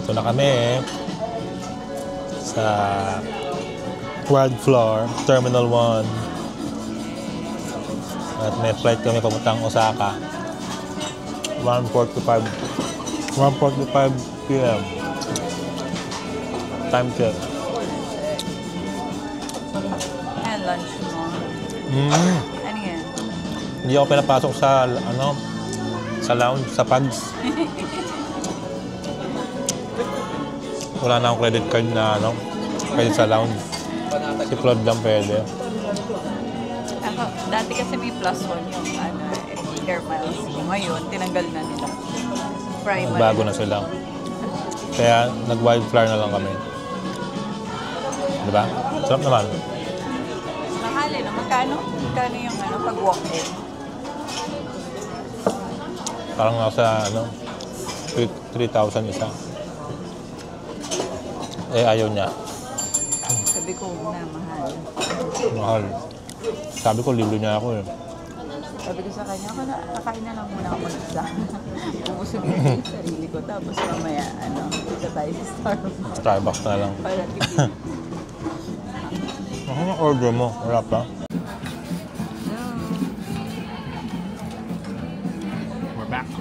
Ito na kami sa Wild Floor, Terminal 1. At may flight kami papuntang Osaka. 1:45 p.m. Time check. Ayan, lunch mo. Ano yan? Hindi ako pinapasok sa, sa lounge, sa PAGS. Wala na akong credit card na, pwede sa lounge. Si Claude lang pwede. Ako, dati kasi may +1 yung air miles. Ngayon, tinanggal na nila. Primary. Bago na sila. Kaya nag-wildflower na lang kami. Diba? Sarap naman. Mahali na. Magkano yung pag walk-in? Parang nasa 3,000 isa. Eh, ayaw niya. Sabi ko na, mahal. Mahal. Sabi ko, libre niya ako eh. Sabi ko sa kanya, kakain na lang muna ako mag-isa. Bubusugin ko yung sarili ko. Tapos mamaya, isa tayo sa Starbucks. Starbucks na lang. Para tipid. Ano yung order mo? Wala pa? We're back.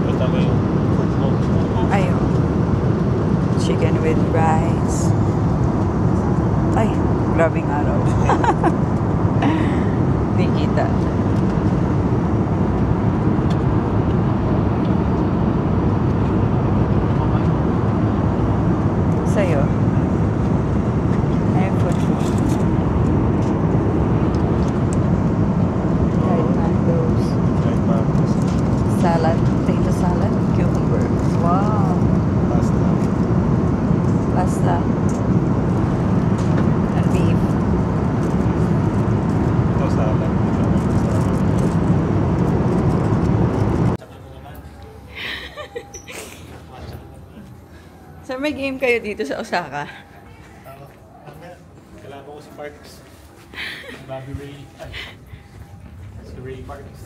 Ito mo yung food mo. Ayun. Chicken with rice. Ay, grabing araw. Di kita. Sa'yo. Ayun, food mo. Dried mangoes. Salad. Potato salad. Cucumber. Wow. Pasta. Pasta. And beef. Ito salad. So may game kayo dito sa Osaka? Kailangan ko si Parks. Bobby Ray. Si Ray Parks.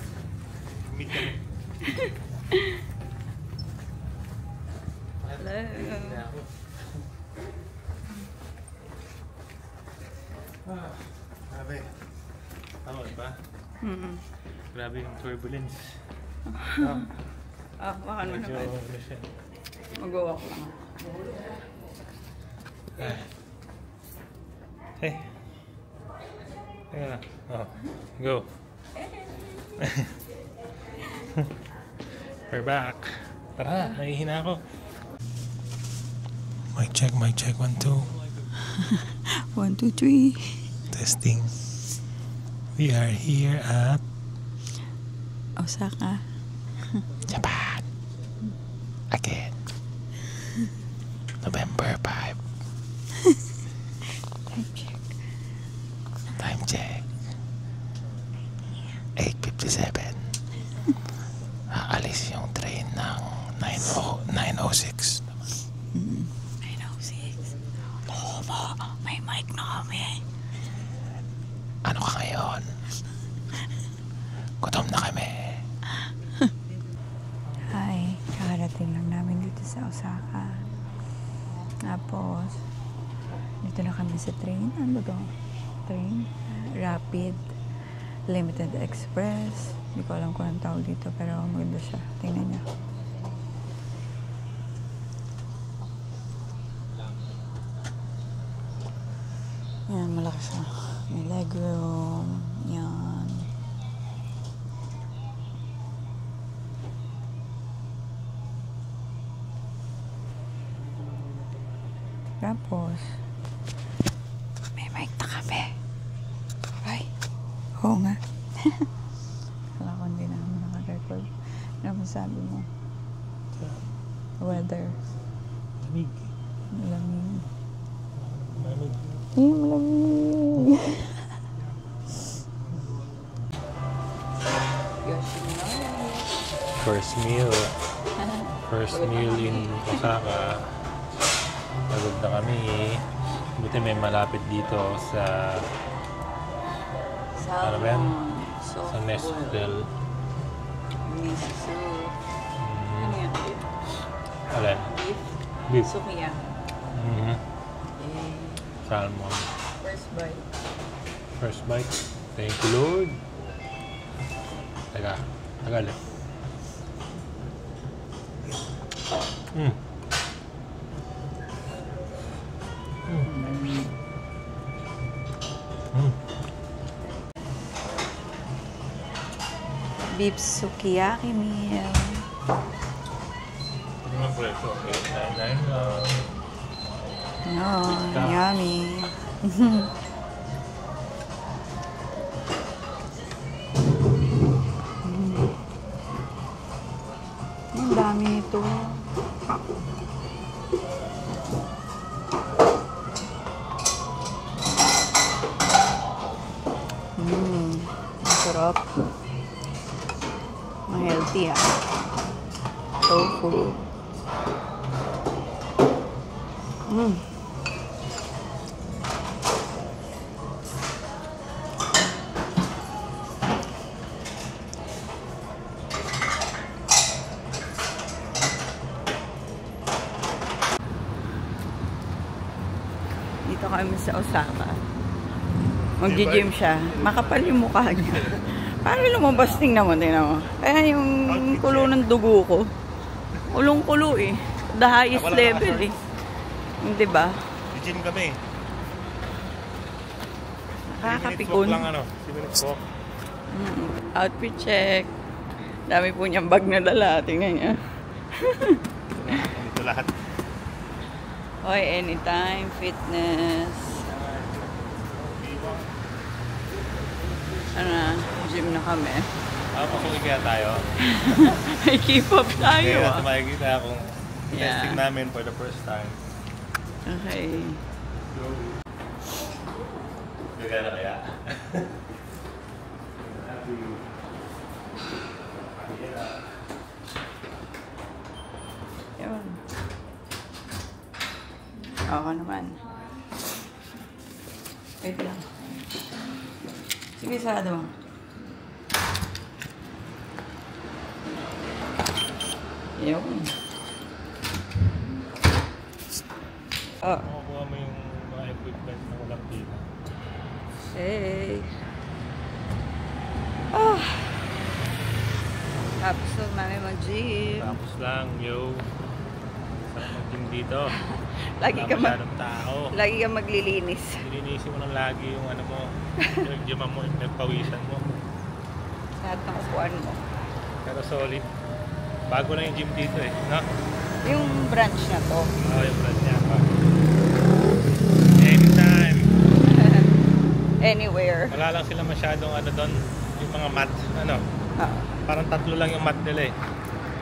Meet kami. Hello. Grabe. Tama ba? Grabe yung turbulence. Baka Medyo naman. siya. Mag-walk lang. Hey. Teka na. Go. We're back. Tara, nahihina ako. Mic check, 1, 2. 1, 2, 3. Testing. We are here at Osaka. Japan. Again. November 5. Time check. Time check. 8:57. Aalis yung train ng 9:06. 9:06. Oo ba? May mic na kami. Ano ka ngayon? Gutom na kami. Hi. Kakarating lang namin dito sa Osaka. Tapos, dito na kami sa train. Ano ba ito? Train? Rapid. Limited Express. Hindi ko alam kung anong tawag dito, pero maganda siya. Tingnan niyo. Yan, malaki siya. May legroom. Yan. Tapos, may mic na kami. Ay, oo nga. Wala ko hindi naman naka-record. Ano masabi mo? Weather. Lamig. Malamig. Malamig. Malamig. First meal. First meal in Osaka. Pagod na kami. Buti may malapit dito sa Ano ba yan? Soft Sa Nestle. Miso. Ano yan? Alin? Beef. Beef. Sukiya. Mhm. Eh, Salmon. first bite. First bite. Thank you, Lord. Teka. Tagal eh. Mm. Beef sukiyaki meal. Ito nga preso. 899 lang. Oh, yummy. Ang dami nito. Ang sarap. Ang healthy tofu. Dito kami sa Osaka. Mag-gym siya. Makapal yung mukha niya. Paano lumabas? Tingnan mo, tingnan mo. Kaya yung kulo ng dugo ko. Kulong-kulo eh. The highest level eh. Hindi ba? Gym kami. Nakakapikon. 3 minutes walk lang ano. 3 minutes walk. Outfit check. Dami po niyang bag na dala. Tingnan niya. Dito lahat. Hoy, anytime fitness. Ano na, gym na kami. Pasukin kaya tayo. May keep up tayo Kaya makikita kung Yeah. testing namin for the first time. Okay. Gagana kaya? Yun. Ako naman. Wait lang. Sige, sarado mo. Yun. Oh. Makukuha mo yung mga equipment na walang pila. Hey. Oh. Tapos na namin mag-gym. Tapos lang, yo. Sarap mag-gym dito. Lagi Wala ka masyadong tao. lagi ka maglilinis. Nilinisin mo lang lagi yung ano mo. Yung gym mo, yung nagpawisan mo. Lahat ng upuan mo. Pero solid. Bago na yung gym dito eh. No? Yung branch na to. Oo, yung brand niya pa. Anytime. Anywhere. Wala lang sila masyadong ano doon. Yung mga mat. Ano? Ah, Parang 3 lang yung mat nila eh.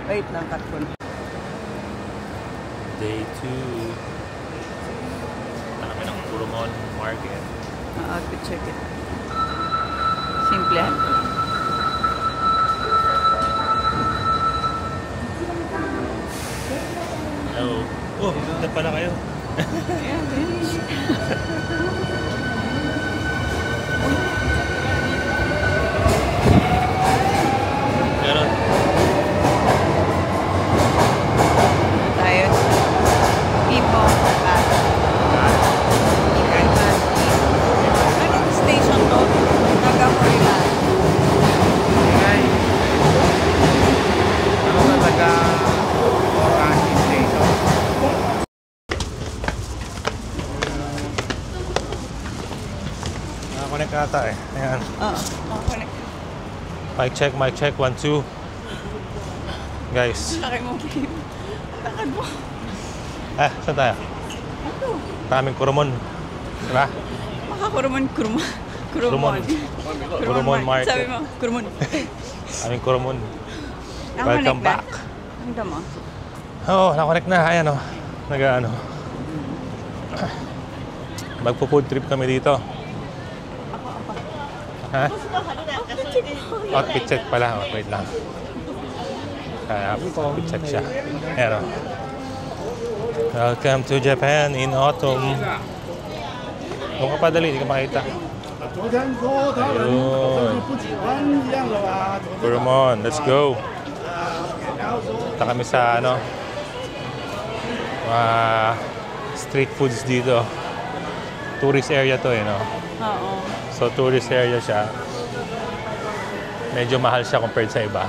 wait lang, cut ko. Day 2. Ito namin ang Kurumon Market. Outfit check it. Simple. Hello. Oh, dito pala kayo. Meron. Tayo. People. Anong station to? Naga-Horila. Ano talaga Orashi Station? Nakakonect ata eh. Ayan. Oo. Nakakonect. Mic check, 1, 2. Guys. Laki mo. Lakad mo. Saan tayo? Ito. Kaming Kurumon. Diba? Makakurumon. Kurumon. Kurumon Market. Sabi mo, Kurumon. Kaming Kurumon. Nakakonect Welcome na. back. Ang damo. Oo, nakakonect na. Ayan o. Nag-ano. Magpo-food trip kami dito. Ha? Outfit check pala. Oh, wait lang. Outfit check siya. Ayan o. Welcome to Japan in autumn. Kung ka pa dali, hindi ka makita. 昨天说他们好像就不喜欢一样的吧？ Come on, let's go. Punta kami sa ano, street foods dito. Tourist area to no? Oo. So tourist area siya. Medyo mahal siya compared sa iba.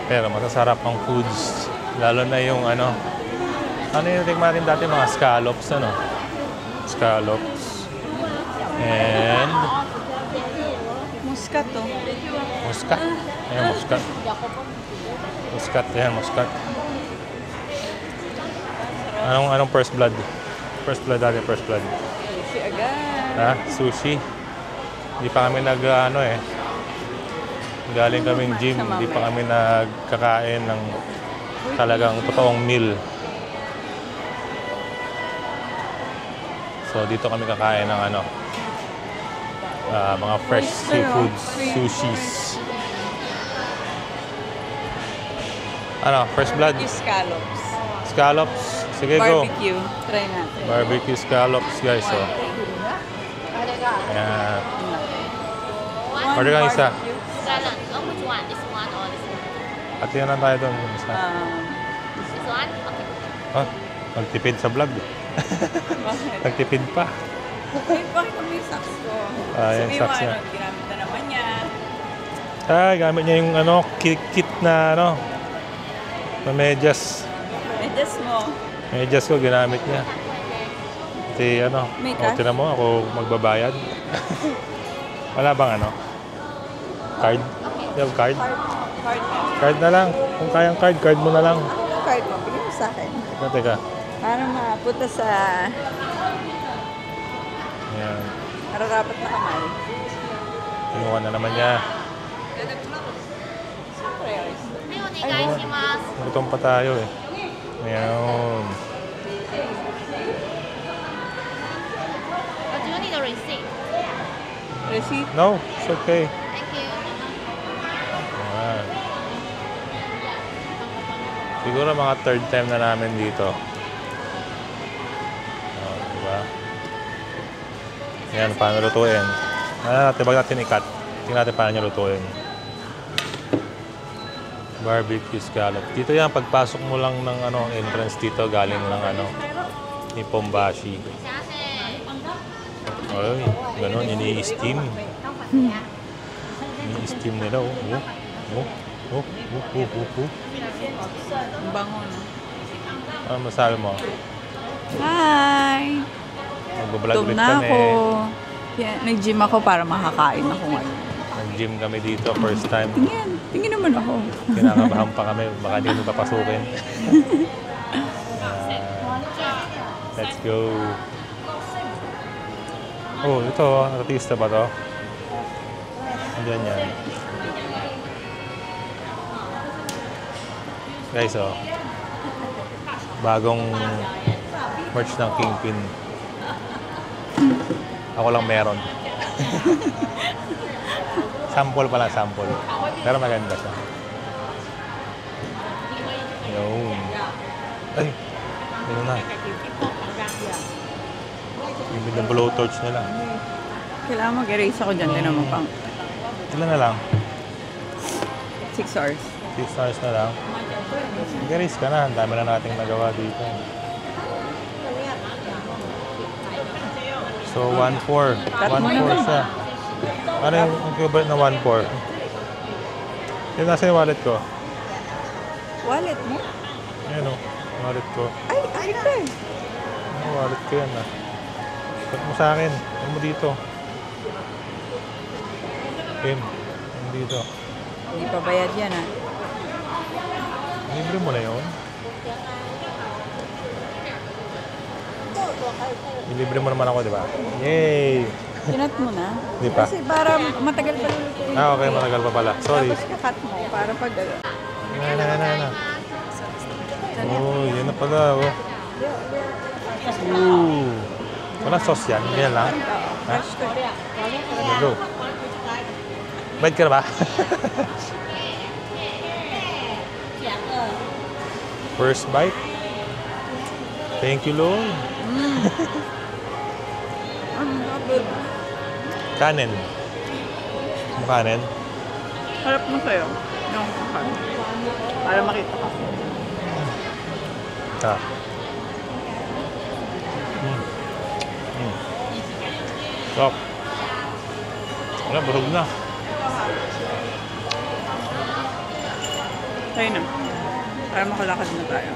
Pero masasarap ang foods. Lalo na yung ano yung tikman natin dati, mga scallops, ano? Scallops. And Muscat to. muscat. Ayan, muscat. Muscat, yan, muscat. Anong first blood? First blood dati, first blood. Sushi agad. Ha? Sushi. Hindi pa kami galing kaming gym, hindi pa kami nagkakain ng talagang totoong meal. So dito kami kakain ng mga fresh seafoods, sushis. First blood? Scallops. Scallops. Sige, go. Barbecue. Try natin. Barbecue scallops, guys. So. Ayan. Order kang isa. Scallion. Which one? This one or this one? At yan lang tayo doon. Isa. This one? Okay. Nagtipid sa vlog. Bakit? Nagtipid pa. Bakit may socks ko? Yan, Sabi socks mo, niya. ginamit na naman niya. Gamit niya yung kit na na medyas. Medyas mo. Medyas ko, ginamit niya. Kasi May cash? tinan mo, ako magbabayad. Wala bang card? You have card? Card mo. Card na lang. Kung kayang card mo na lang. Card mo. Bigyan mo sa akin. Teka. Para mapunta sa Ayan. nararapat na kamay. Kinuha na naman niya. Gutom pa tayo eh. Ayan. But do you need a receipt? Receipt? No, it's okay. Thank you. Ayan. Siguro mga third time na namin dito. Diba? Ayan, paano lutuin? Wag natin i-cut. Tingnan natin paano nyo lutuin. Barbecue scallop. Dito yan, pagpasok mo lang ng entrance dito, galing ng ni Pombashi. Ay, ganun, ini-steam. Ini-steam nila, Ang bango, no? Ano masabi mo? Hi! Magbablog Gutom ulit na kami. ako. Kaya nag-gym ako para makakain ako ngayon. Nag-gym kami dito, first time. Tingin naman ako. Kinakabahan pa kami, baka hindi mo papasukin. Let's go. Oh, ito, artista ba to? Andiyan yan. Guys, bagong merch ng Kingpin. Ako lang meron. Sample pala, sample. Pero maganda siya. Yun. Ay, yun na. Yung ng blowtorch nila. Kailangan mag-erase ako dyan. Din naman pang Ilan na lang? 6 hours. 6 hours na lang. Mag-erase ka na. Ang dami na nating nagawa dito. So, 1.4. 1.4 siya. Ano yung equivalent na 1.4? Yung nasa yung wallet ko. Wallet mo? Ayan o. Wallet ko. Ay, iPad! Wallet ko yan Cut mo sa akin. Cut mo dito. Pin. Dito. Hindi pa bayad yan, ha? Libre mo na yun. Ilibre mo naman ako, di ba? Yay! Kinat mo na. Hindi pa. Kasi para matagal pa lulutuin. Okay, matagal pa pala. Sorry. Tapos kakat mo para pag... Na. Oh, yun na pala. Ooh. Walang sauce yan. Ganyan lang. Fresh to. Go. Bite ka na ba? First bite. Thank you, Lord. Good. Kanin. Ano kanin? Harap mo sa'yo. Yung kanin. Para makita ka. Ah. Stop. Wala, burog na. Tayo na. Para makalakad na tayo.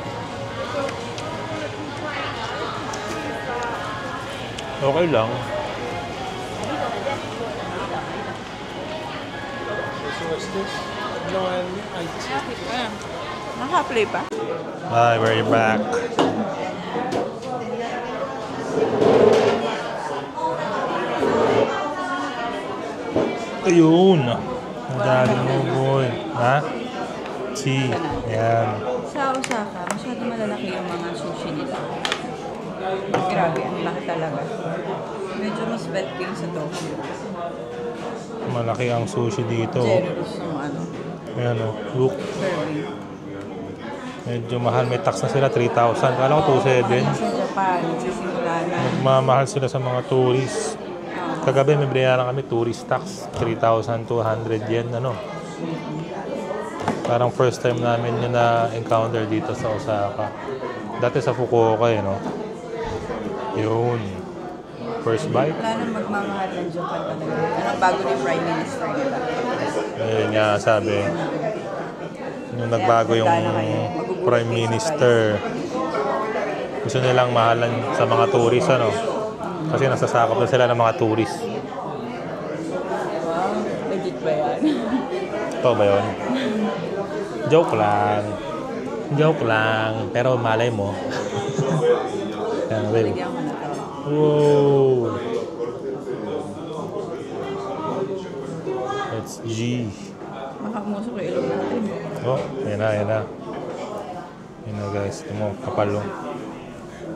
Okay lang. Ayan. Naka-play pa? Hi, we're back. Ayun. Nadali mo, boy. Ha? Si. Ayan. Sa Osaka, masyado malalaki yung mga sushi nila. Grabe, ang laki talaga. Medyo mas bet yung sa Tokyo. Malaki ang sushi dito. Generous yung ano, Ayan o. Look. serving. Medyo mahal. May tax na sila. 3,000. Kala ko 2,700. Sa Japan, nagsisimula na. Magmamahal sila sa mga tourists. Kagabi may binayaran kami tourist tax. 3,200 yen. Ano? Parang first time namin yun na-encounter dito sa Osaka. Dati sa Fukuoka eh, no? Yun. First bite. Wala nang magmamahal ng Japan talaga. Anong bago ni Prime Minister nila? Ayun nga, sabi. Yung nagbago yung Prime Minister. Gusto nilang mahalan sa mga tourist, ano? Kasi nasasakop na sila ng mga tourist. Wow, legit ba yan? Ito ba yun? Joke lang. Joke lang. Pero malay mo. Yan, babe. Bigyan ko na to. Wow! It's G. Makamuso ko ilong natin. Oh, yan na, yan na. Yan na guys. Ito mo, kapalo.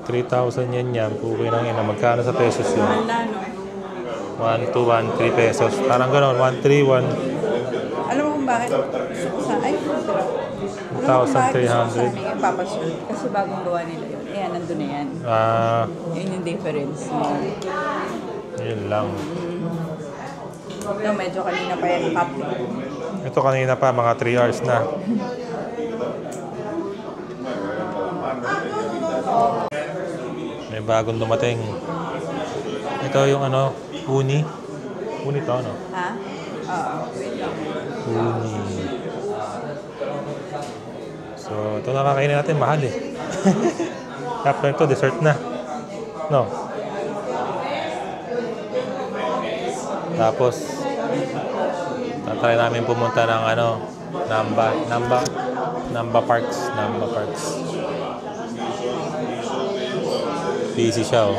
3,000 yen yan. Pukoy nang ina. Magkano sa pesos yun? Mahal na, no? 1, 2, 1, 3 pesos. Parang ganon. 1, 3, 1. Alam mo kung bakit gusto ko sa... Ay, sarap. Alam mo kung bakit gusto ko sa amin yung Papa Shrimp? Kasi bagong gawa nila yun. Ayan, nandun na yan. Yun yung difference. Yun lang. No, medyo kanina pa yan cup. Ito kanina pa, mga 3 hours na. May bagong dumating. Ito yung ano, uni. Uni to, ano? Ha? Oo, wait lang. Uni. So, ito nakakainin natin, mahal eh. After ito, dessert na. No? Tapos, tatry namin pumunta ng ano, Namba Parks. Busy siya, oh.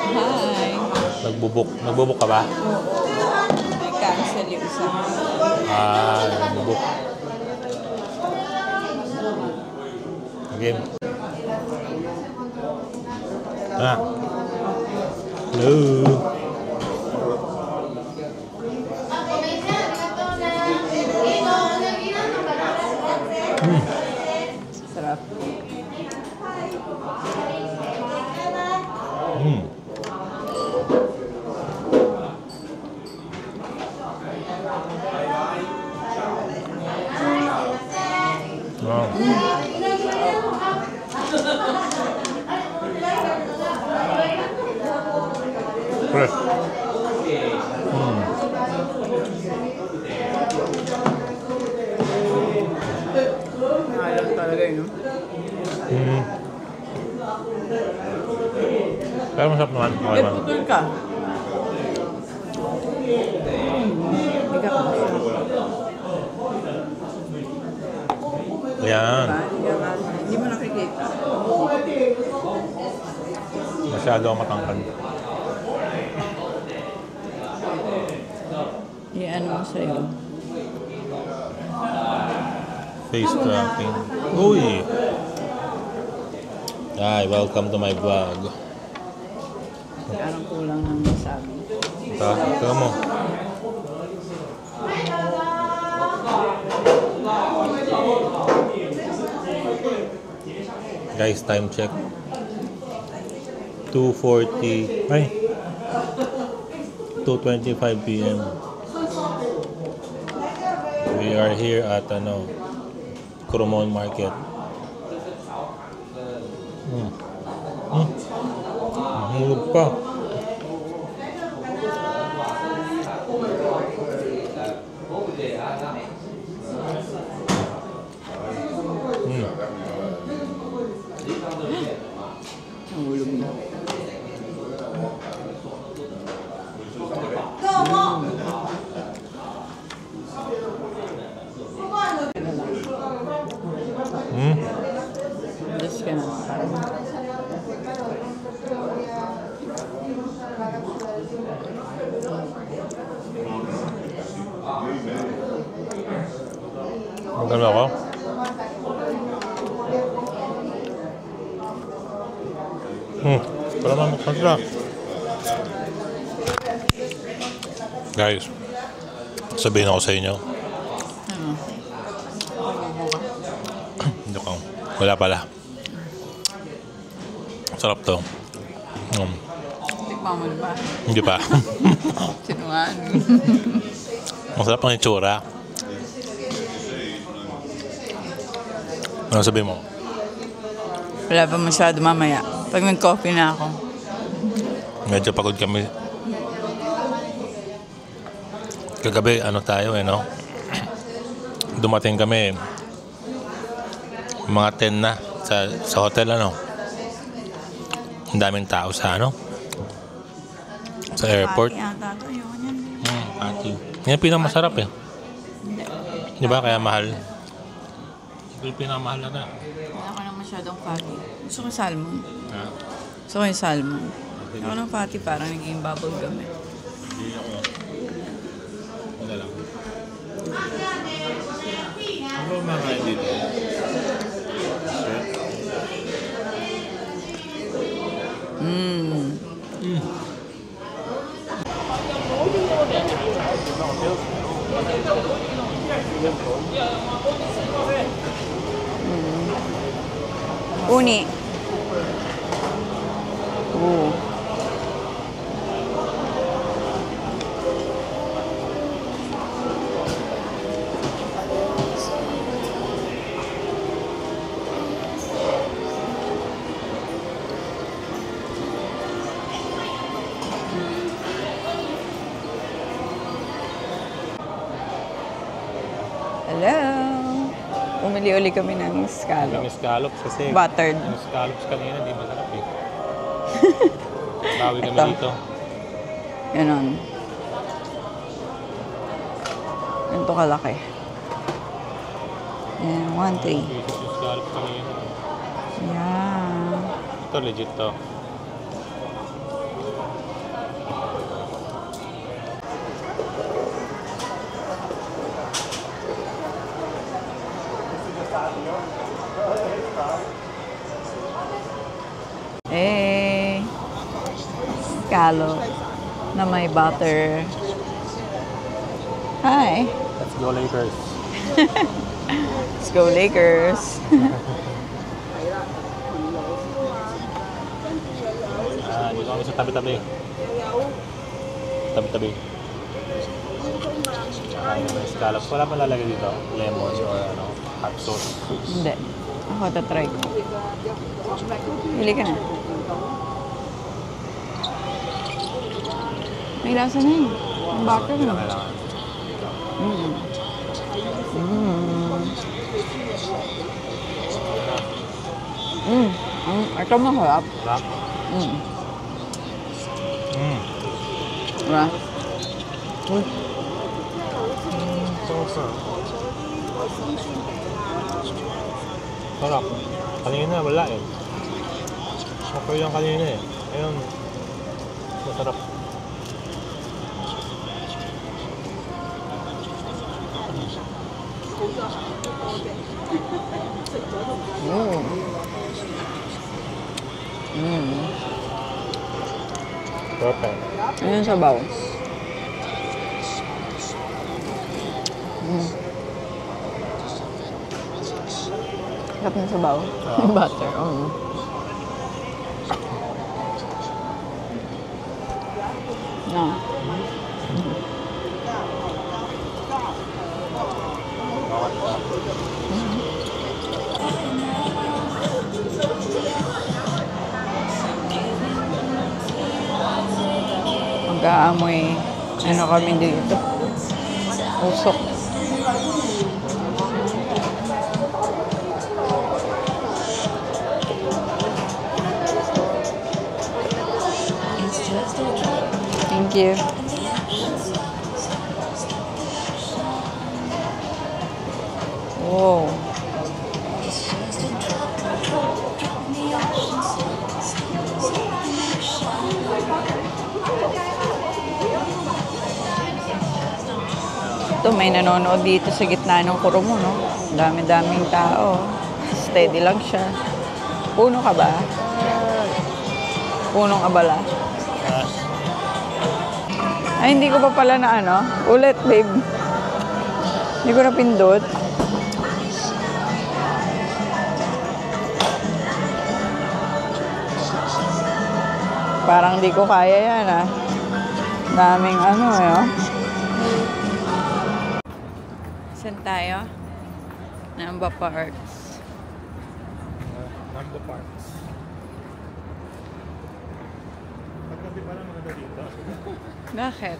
Hi! Nagbubuk ka ba? May cancel yung isa. Nagbubuk. Game. Hello. Sarap. Wow. Fresh. Alam talaga yun, no? Pero masarap naman. Okay Eh, man. putol ka. Hindi ka kasi. Ayan. Hindi mo nakikita. Masyado ang matangkad. I-ano mo sa'yo. Face tracking. Uy! Hi, welcome to my vlog. Parang kulang ng masabi. Ito mo. Guys, time check. 2:40. Ay, 2:25 p.m. We are here at Cromon Market. Hulog pa. Nahulog na. Just gonna Magano ako? Para masarap. Guys, sabihin ako sa inyo. Hindi ko. Wala pala. Sarap to. tikman mo na ba? Hindi pa. Sinungaling. Masarap ang itsura. Ano sabihin mo? Wala pa masyado mamaya. Pag nag-coffee na ako. Medyo pagod kami. Kagabi, tayo no? Dumating kami mga 10 na sa hotel, Ang daming tao sa sa airport. Pati ata ito. Ayoko niyan. Pati. Yan ang pinakamasarap eh. Di ba? Kaya mahal. Ito yung pinakamahal na. Wala ko nang masyadong fatty. Gusto ko yung salmon. Ha? Gusto ko yung salmon. Ako ng fatty parang naging bubble gum eh. Hindi ako. Wala lang. Ano ba mga dito? Uni. Oo. Hello. Umili uli kami ng scallop. Yung scallops kasi. Buttered. Yung scallops kanina, di masarap eh. Bawi kami Ito. dito. Ganon. Ganito kalaki. Yan, 1-3. Yung scallops kanina. Yan. Ito legit to. Scallop na may butter. Hi. Let's go Lakers. Let's go Lakers. Dito kami sa tabi-tabi. Tabi-tabi. Yung scallops. Wala pa lalagay dito? Lemon or hot sauce. Hindi. Ako tatry ko. Pili ka na. May lasa na yun. Ang butter Hindi mo. na kailangan. Ito masarap. Sarap? Diba? Sarap. Kanina wala eh. Okay yung kanina eh. Ayun. Masarap. Perfect. Ayun sa baw. Sarap na sa baw. Butter. No. Mag-aamoy. Ano kami dito? Usok. Thank you. Wow. Ito, may nanonood dito sa gitna ng Kurumo, no? Dami-daming tao. Steady lang siya. Puno ka ba? Punong abala. Ay, hindi ko pa pala na ano. Ulit, babe. Hindi ko na pindot. Parang di ko kaya yan, ah. Daming ano, eh, oh. Saan tayo? Namba Parks. Namba Parks. Pagkabi pa lang ano dito. Bakit?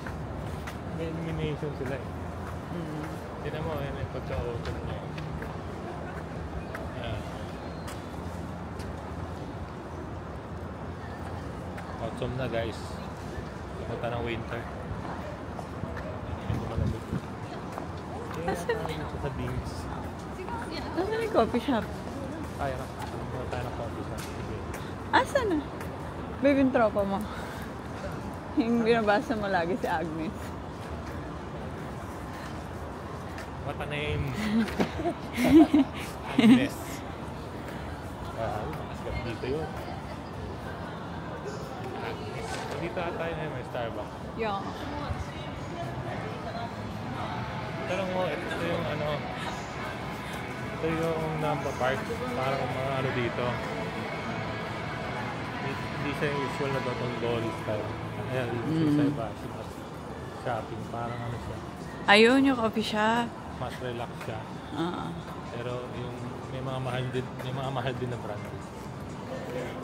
May illumination sila eh. Tinan mo, yan yung pagka-autumn niya. Ayan. Autumn na guys. Punta ng winter. Medyo malamig. Kaya sa beans. Asan yung coffee shop? Kaya na. Punta tayo ng coffee shop. Sige. Asan na? Babe, yung tropa mo. Yung binabasa mo lagi si Agnes. What a name! Agnes. Makasgat dito yun. Agnes. Dito ata yun may Starbucks. Yeah. Tanong mo, ito yung ano, ito yung Namba Park, parang mga ano dito. Hindi siya yung usual na Dotong Dory style. Ayan, dito sa iba, shopping, parang ano siya. Ayun yung coffee shop. Mas relax siya. Pero yung may mga mahal din na brand.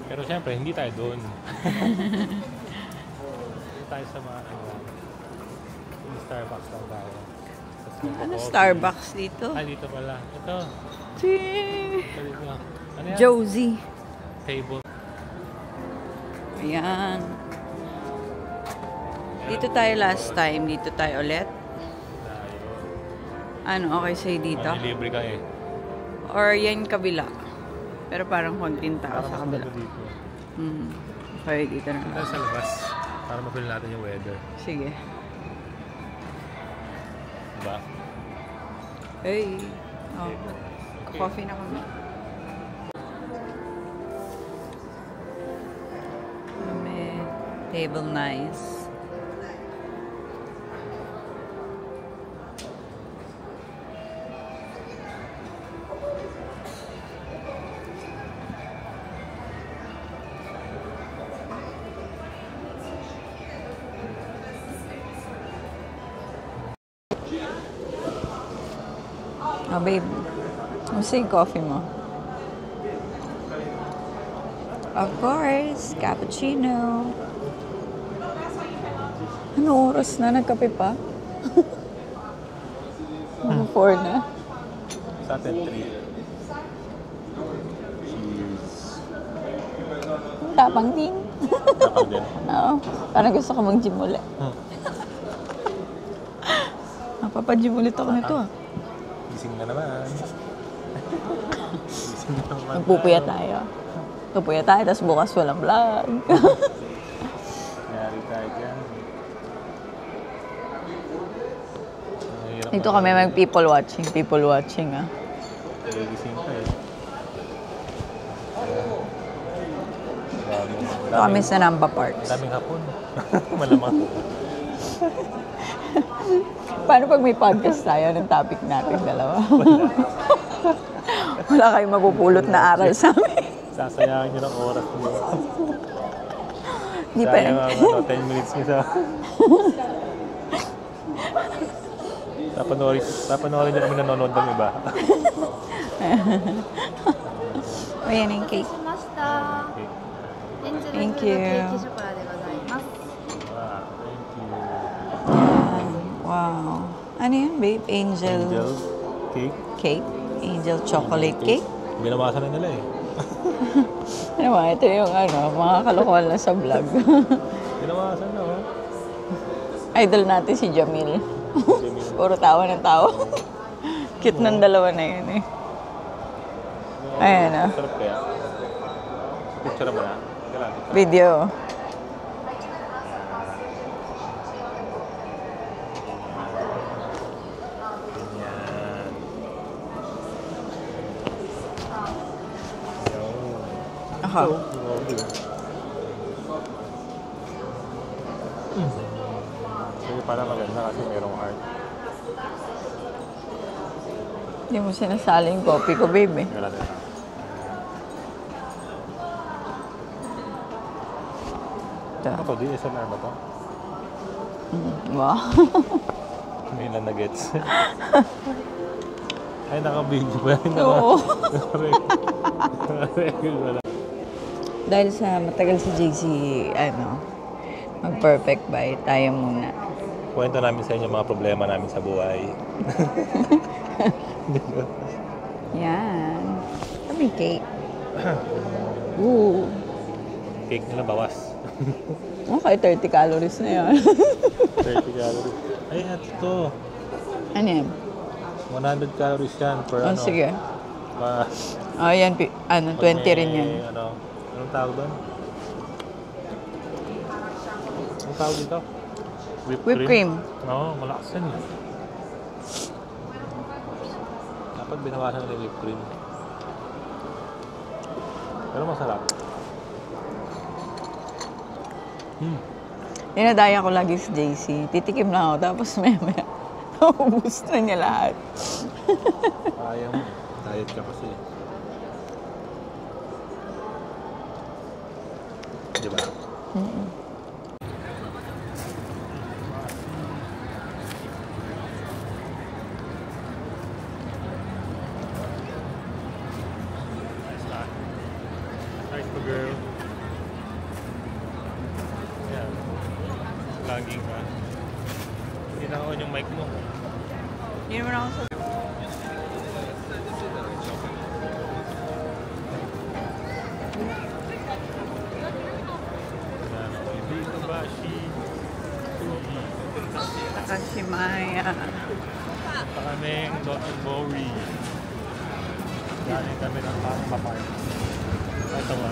Pero syempre, hindi tayo doon. Hindi tayo sa mga yung Starbucks lang tayo. Ano Starbucks dito? Ay, dito pala. Ito. Ano yan? Josie. Table. Ayan. Dito tayo last time. Dito tayo ulit. Ano, okay sa'yo dito? Libre ka eh. Or yan kabila? Pero parang konting tao sa kabila. Dito. Okay, dito na Dito lang. sa labas. Para mapil natin yung weather. Sige. Diba? Hey. Oh, coffee na kami. May table nice. Oh, babe. Gusto yung coffee mo? Of course. Cappuccino. Ano oras na? Nagkape pa? 4 na. Sa atin 3. Tapang din. Tapang din. Oo. Parang gusto ko mag-gym ulit. Papag-gym ulit ako nito, ah. Gising na naman. Gising na naman. Magpupuya tayo. Pupuya tayo, tapos bukas walang vlog. Nangyari tayo dyan. Dito kami mag people watching. People watching, ah. Gising ka eh. Dito kami sa Namba Parks. Daming hapon. Malamang. Paano pag may podcast tayo ng topic natin dalawa? Wala kayong mapupulot na aral sa amin. Sasayangin nyo ng oras nyo. Di pa. Sayang ang 10 minutes niya sa... Papanoorin niyo kami nanonood ng iba. O, yan yung cake. しました。 Okay. エンジェル Thank フードケ you. ーキショコラでございます。 Ah, thank you. Yan. Wow. Ano yun, babe? Angel, Angel cake. cake? Angel chocolate cake? Binawasan na nila eh. Ano ba? Ito yung mga kalokohan lang sa vlog. Binawasan na oh. Idol natin si Jamil. Puro tawa ng tawa. Cute ng dalawa na yun eh. Ayan ah. Sarap kaya. Picture mo na. Kailangan. Video. Yan. Aha. Hindi pala maganda kasi merong heart. Hindi mo sinasali yung coffee ko, babe eh. Wala din. Ito. Ano to? DSLR ba to? Wow. May ilan na gets. Ay, naka-video ba yun? Oo. Naka-record wala. Dahil sa matagal si JC, mag-perfect buy, tayo muna. Kwento namin sa inyo mga problema namin sa buhay. Yan. Kami cake. Ooh. Cake nila bawas. Okay, 30 calories na yan. 30 calories. Ay, ito. Ano yan? 100 calories yan per Oh, sige. Pa, Yan, 20 rin yan. Anong tawag doon? Anong tawag dito? Whipped cream. Oo, malakas yan eh. Dapat binawasan nila yung whipped cream. Pero masarap. Dinadaya ko lagi si JC. Titikim lang ako, tapos maya naubos na niya lahat. Ayaw mo. Diet ka kasi. Diba? Nice to girl. Yan. Laging ka. Hindi naka-on yung mic mo. Hindi naman ako sa... Takashimaya. Kaming Dotton Bowie. Galing kami ng Pampapay. Ito ba?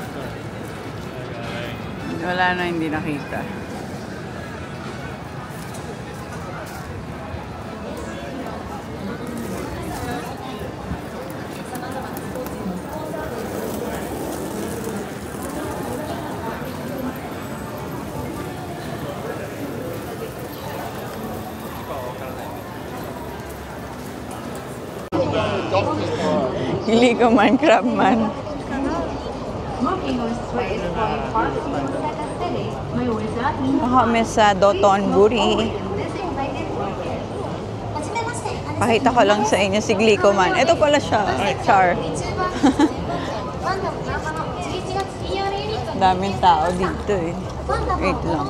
Wala na, hindi nakita. Hindi ko man, crab man. Kami sa Doton Buri. Pakita ko lang sa inyo si Glico man. Ito pala siya, Char. Daming tao dito eh. Wait lang.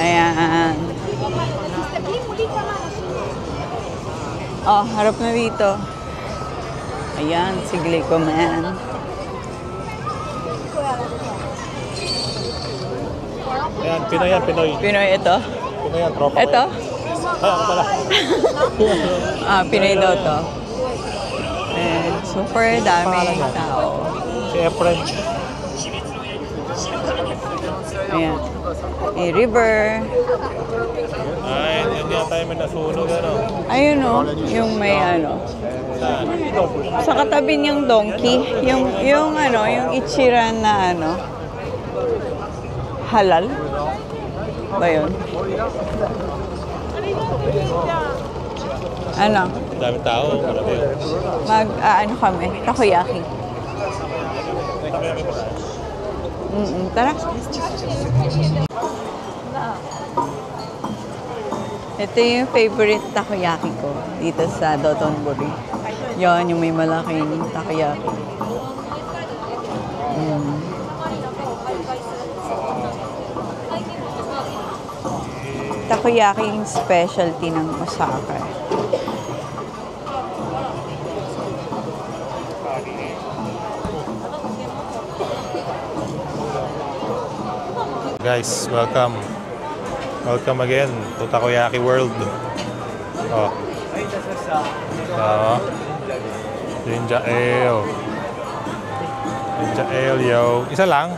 Ayan. Oh, harap na dito. Ayan, si Glico man. Ayan, Pinoy yan, Pinoy. Pinoy ito? Pinoy yan, tropa ko Ito? yan. Ay, ako pala. Pinoy daw to. And super daming tao. Si Efren. Ayan. May river. Ay, yun yata yung may nasunog, ano. Ayun o, yung may ano. Saan? Sa katabi niyang donkey, yung ichiran na ano. Halal? Ba yun? Ano? Daming tao, marami. Ano kami? Takoyaki. Tara. Ito yung favorite takoyaki ko dito sa Dotonbori. Yan, yung may malaking takoyaki. Takoyaki yung specialty ng Osaka. Guys, welcome. Welcome again to Takoyaki World. Oh. Ginger ale. Ginger ale, yo. Isa lang?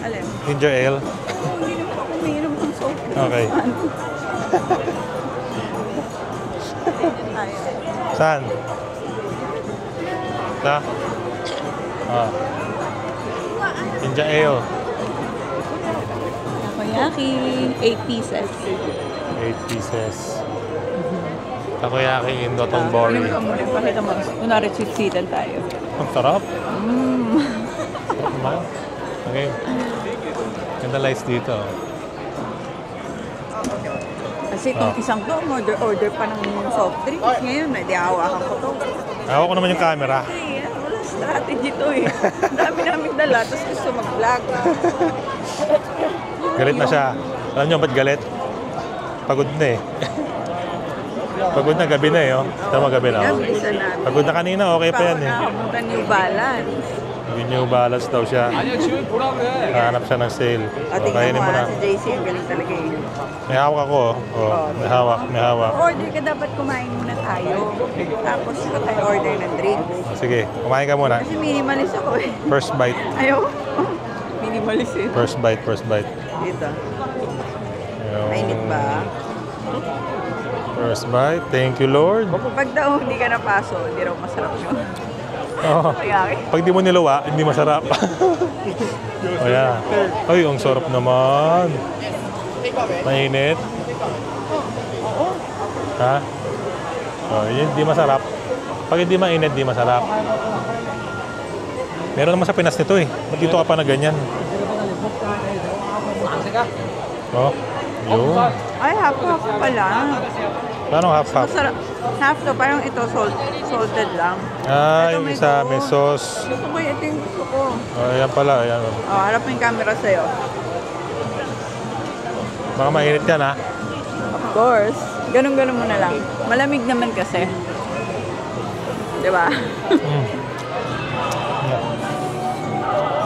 Alin? Ginger ale. Hindi naman ako umiinom ng soap. Okay. Saan? Sa? Ah. Ginger ale. Takoyaki, 8 pieces. 8 pieces. Takoyaki in Dotonbori. Pakita mo. Kunwari, sweet-sweetan tayo. Ang sarap. Sarap naman. Okay. Ganda lights dito. Kasi itong isang to, order pa ng soft drinks. Ngayon, di hawakan ko to. Hawak ko naman yung camera. Hey, wala strategy to eh. Ang dami namin dala, tapos gusto mag-vlog. Galit na siya. Alam niyo ba't galit? Pagod na eh. Pagod na, gabi na eh. Oh. Tama, gabi na. Yan, Oh. isa natin. Pagod na kanina, okay pa yan eh. Nakapunta New Balance. Yung New Balance daw siya. Hanap siya ng sale. O, Oh, tingnan kainin mo mo na. si JC, ang galing talaga eh. May hawak ako. Oh, may hawak, may hawak. Order ka, dapat kumain muna tayo. Tapos ko tayo order ng drinks. Sige, kumain ka muna. Kasi minimalist ako eh. First bite. Ayaw. Minimalist eh. First bite, first bite. Dito. Yung Mainit ba? First bite. Thank you, Lord. Pag daw hindi ka napaso, hindi raw masarap yun. Oh. Kaya Pag di mo niluwa, hindi masarap. Oh, yeah. Ay, ang sarap naman. Mainit. Ha? Oh, yun, di masarap. Pag hindi mainit, di masarap. Meron naman sa Pinas nito eh. Ba't dito ka pa na ganyan? Oh, yun. Ay, half-half pala. Paano half-half? Masarap. Half to, parang ito salted lang. Ay, Ito may isa may sauce. sauce. Gusto ko, ito yung gusto ko. Oh, yan pala. Yan. Oh, harap mo yung camera sa'yo. Baka mainit yan ha. Of course. Ganun-ganun mo na lang. Malamig naman kasi. Di ba?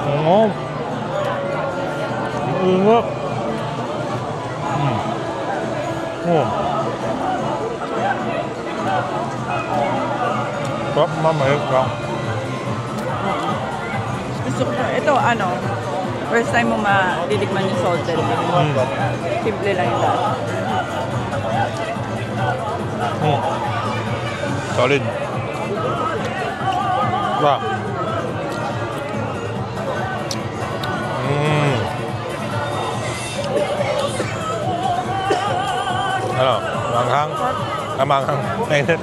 Oo. Ingat. Oo. Sarap, mamahit lang. Gusto ko, ito ano, first time mo matitikman yung salted. Simple lang yung lahat. Solid. Wow. Ano? Manghang? Manghang. Mainit.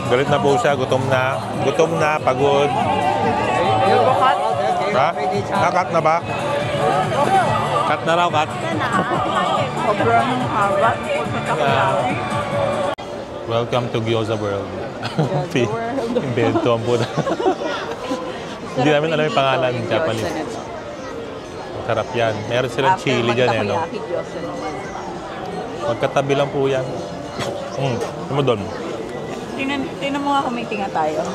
Galit na po siya. Gutom na. Gutom na. Pagod. Ha? Cut na ba? Cut na raw, cut. Sobrang haba. Welcome to Gyoza World. Invento ang puta. Hindi namin alam yung pangalan. Japanese. Sarap yan. Meron silang chili dyan eh, no? Magkatabi lang po yan. Ano mo doon? Tingnan mo nga kung may tinga tayo.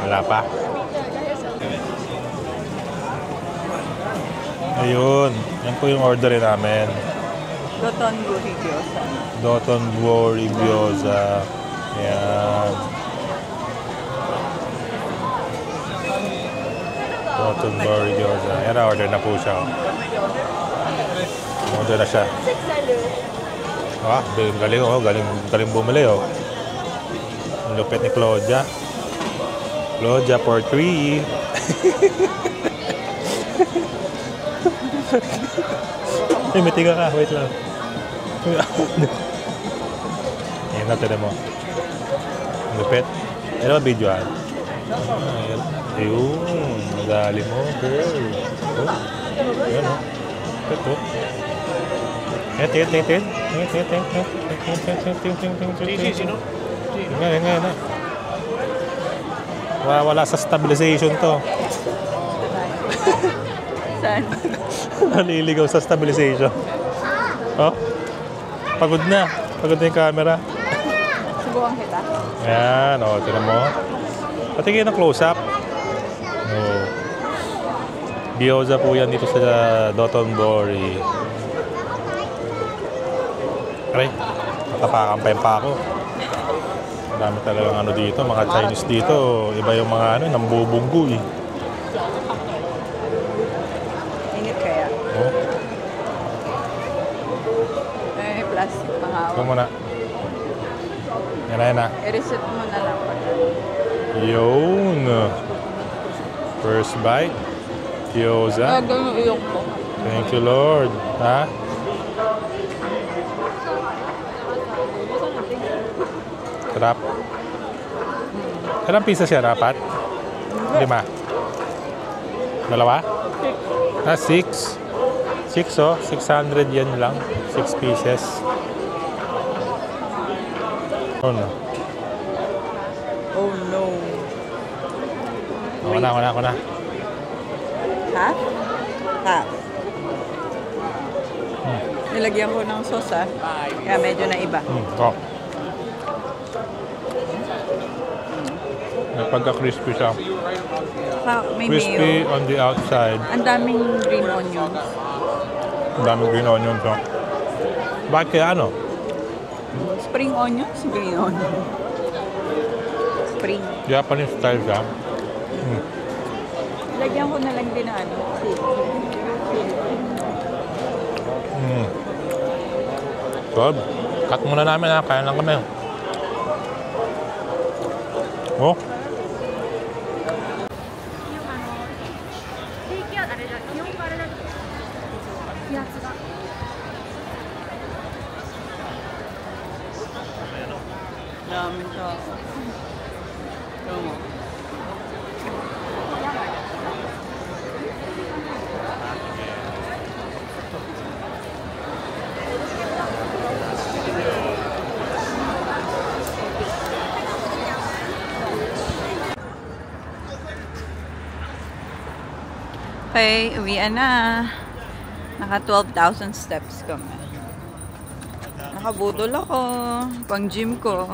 Wala pa. Ayun. Yan po yung orderin namin. Dotonbori gyoza. Dotonbori gyoza. Yan. Dotonbori gyoza. Yan na, order na po siya. Order na siya. Ah, galing oh. Galing bumili oh. Ang lupit ni Claudia. Claudia for 3. Ay, may tiga ka. Wait lang. Yan natin mo. Lupit. Ano ba video ah? Ayun. Madali mo, girl. Oh. Ayan o. Ito. Ito. Ngayon. Wala sa stabilization to. Saan? Naliligaw sa stabilization. Oh? Pagod na yung camera. Subukan kita. Ayan, o, tinan mo. Patingin ng close-up. Oh. Gyoza po yan dito sa Dotonbori. Aray, natapakan pa yung pako. Marami talagang ano dito, mga Chinese dito. Iba yung mga ano, nambubunggo eh. Init kaya? Oh. Eh, plastic pangawa. Ito muna. Yan na. I-reset mo na lang. Yun. First bite. Gyoza. Ganun iyok mo. Thank you, Lord. Ha? Sarap. Ilang pieces yan, apat? 5? Dalawa? 6. 6 oh. 600 yan lang. 6 pieces. Oh no. Oh no. Ako na. Half? Half. Nilagyan ko ng sauce kaya medyo naiba. Oh. May pagka-crispy siya. May Crispy mayo. on the outside. Ang daming green onions. Ang daming green onions. Oh. Bakit kaya ano? Spring onions? Green onion. Spring. Japanese style siya. Lagyan ko na lang din na ano. Good. Cut muna namin ha. Kaya lang kami. Oh. 低気圧あれだ気温があれだと気圧が Daming tao. Tignan mo. Okay, uwian na. Naka 12,000 steps kami. Nakabudol ako. Pang gym ko.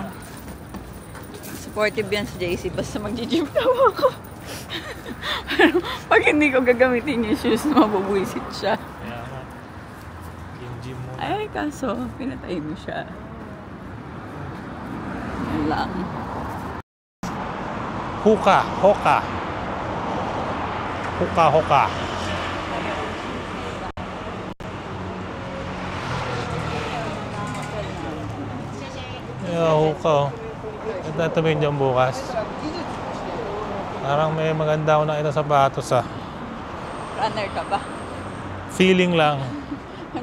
Supportive yan si JC. Basta mag-gym daw ako. Pero pag hindi ko gagamitin yung shoes, mabubuisit siya. Yung gym mo. Ay, kaso, pinatay mo siya. Yan lang. Hoka. Yeah, hoka. Tatabihin dyan bukas. Parang may maganda ako nakita sa sapatos ah. Runner ka ba? Feeling lang.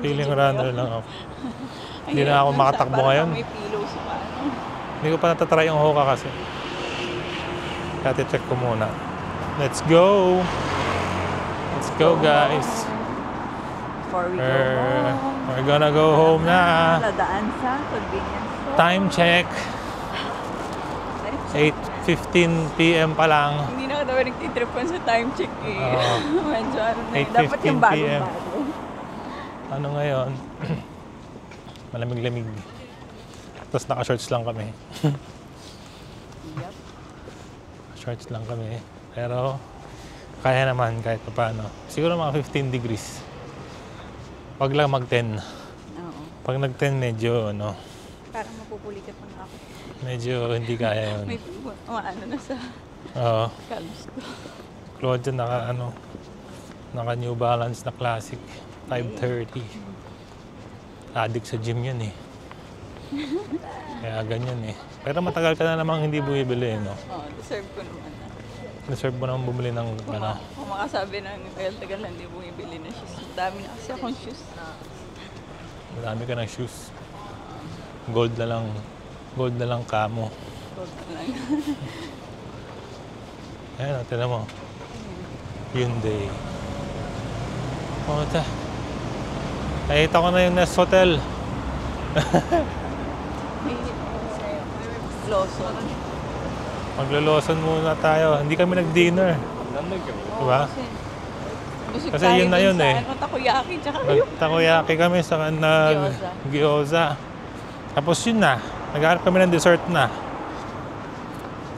Feeling runner lang ako. Hindi na ako makatakbo ngayon. May pillow sa paano. Hindi ko pa natatry yung hoka kasi. Kaya check ko muna. Let's go! Let's go guys! Before we go home. We're gonna go home na. Ladaan sa convenience store. Time check. 8:15 p.m. pa lang. Hindi na ka daw nagtitripan sa time check eh. Medyo ano na 8:15 dapat yung PM. bago-bago. Ano ngayon? Malamig-lamig. Tapos naka-shorts lang kami. Yep. Shorts lang kami. Pero kaya naman kahit pa paano. Siguro mga 15 degrees. Wag lang mag-10. Oo. Pag nag-10 medyo ano, Parang mapupulikat pa nga ako. medyo hindi kaya yun. May ano na sa Oo. calves ko. Claude dyan naka New Balance na classic 530. Addict sa gym yun eh. Kaya ganyan eh. Pero matagal ka na namang hindi bumibili no? Oo, deserve ko naman. Deserve mo naman bumili ng ano. Kung makasabi na tagal na hindi bumibili na shoes. Dami na kasi akong shoes. Marami ka ng shoes. Gold na lang Gold na lang kamo. Ayan, tinan mo. Hyundai. Pumunta. Nakita ko na yung Nest Hotel. Lawson. Magloloson muna tayo. Hindi kami nag-dinner. Diba? Kasi yun na yun eh. Takoyaki, tsaka yung Takoyaki kami sa gyoza. Tapos yun na. Naghahanap kami ng dessert na.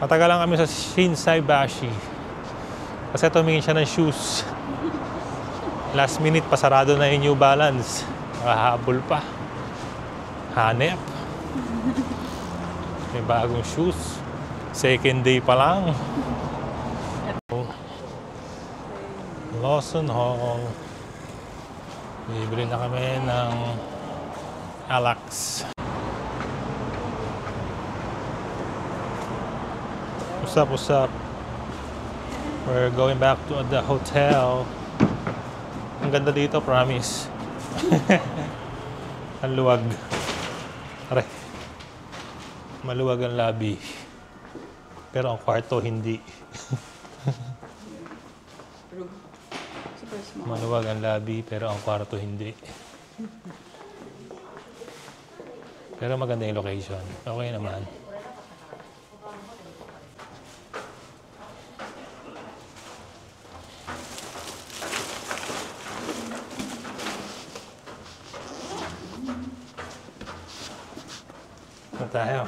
Matagal lang kami sa Shinsaibashi. Kasi tumingin siya ng shoes. Last minute, pasarado na yung New Balance. Nakahabol pa. Hanep. May bagong shoes. Second day pa lang. Lawson Hall. Bibili na kami ng Alex. What's up, what's up? We're going back to the hotel. Ang ganda dito, promise. Ang luwag. Aray. Maluwag ang lobby. Pero ang kwarto, hindi. Maluwag ang lobby, pero ang kwarto, hindi. Pero maganda yung location. Okay naman. Tayo.